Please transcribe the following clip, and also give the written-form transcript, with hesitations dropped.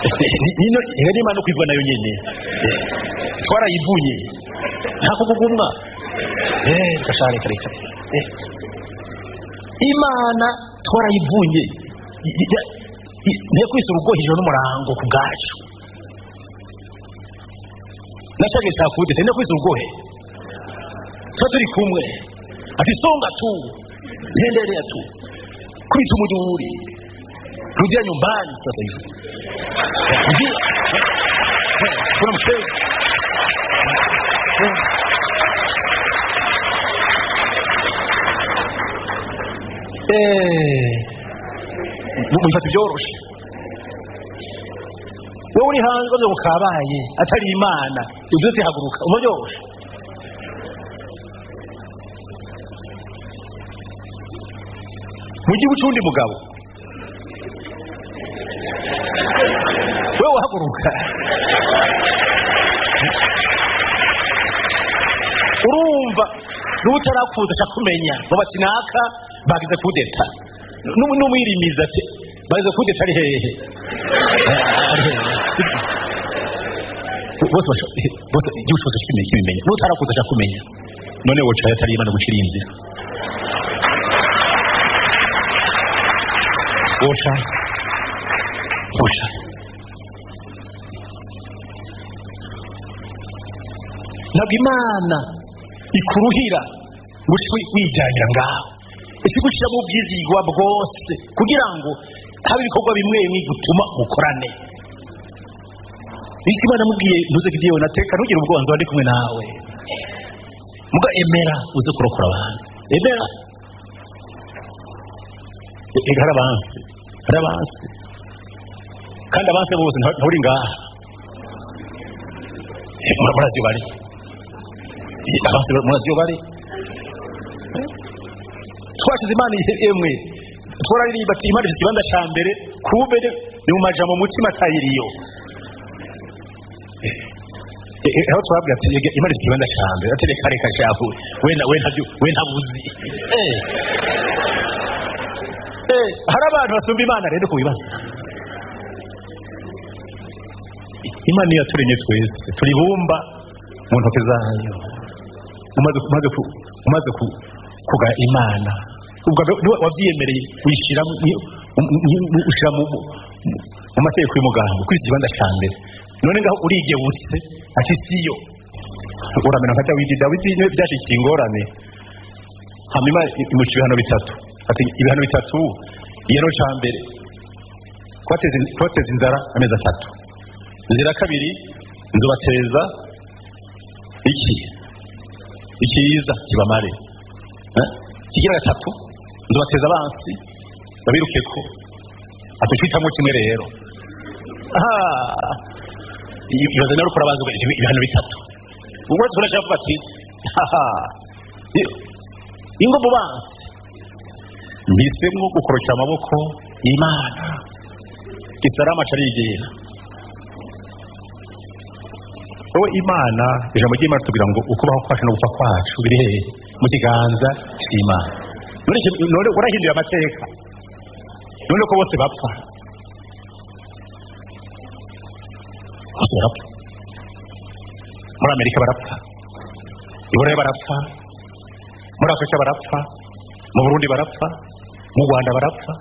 nino ihari Imana kwivuna nayo nyene twarayivunye ntako kugumwa gashare kare Imana twarayivunye ntiyakwise urugohejwe n'umurango ku bwacu nashage sakude ntiyakwise urugohe turi kumwe ati songa tu endelea tu kuita muduri rudia nyumbani sasa hivi kuna mchezo mufata byoroshe wowe uri hanze ngo kabaye atari Imana ubyutse haguruka umuryoshye mugiye gucundi mugabo wewe haguruka urumva n'utarakuza cyakumenya babati naka bagize kudeta n'umwirimiza ati bagize kudeta ari hehe bose igihe cyose kimenya n'utarakuza cyakumenya none woca yatari Imana gucira inzira woca ntabwo Imana ikuruhira wijyanira ngaho ikigushyira mu bwizigwa bwose kugira ngo habe ibikorwa bimwe bimwe gutuma mukorane bityo Imana mubwiye ntuze kidiyo nateka ntugire ubwoba nzo ndi kumwe nawe muga emera uze kurokora abantu emera harabanse kandi abanse bose nturi ngaha murazi bari abanse murazi bari twashize Imana yemwe twararirimba ati Imana ifite ikibanza cya mbere kubere ni mu majambo mutima tayiriyo aho twabwira ati Imana ifite ikibanza cya mbere atereka reka shahu we ntabuzi hari abantu basumba Imana rero kubibaza Imana yaturemye twese turibumba mu ntoke zayo umaze kuga Imana ubwo wavyiyemereye wishira ushira mu mategeko y'umugambo kwisi kibanza cya mbere none ngaho urige buse ati siyo uramena nka Dawidi byashikiye ingorane hanyuma mu bihano bitatu ati ibihano bitatu yero cya mbere kwateza inzara amezi 3 inzira kabiri nzobateza ikiza kibamare kigira gatatu nzobateza abansi babirukeko atufitamo kimwe rero ibaze naro kora bazuga ibihano bitatu ubwo turashaka ati ingo bubansi mbisemwo gukorokera amaboko Imana Isarama carigera wowe Imana ijambo ry'Imana tugira ngo ukubaho kwacu no gupfa kwacu biri hehe mu kiganza cy'Imana none urahinduye amateka none ko bose bapfa muri Amerika barapfa i Burayi barapfa muri Afurika barapfa mu Burundi barapfa mu Rwanda barapfa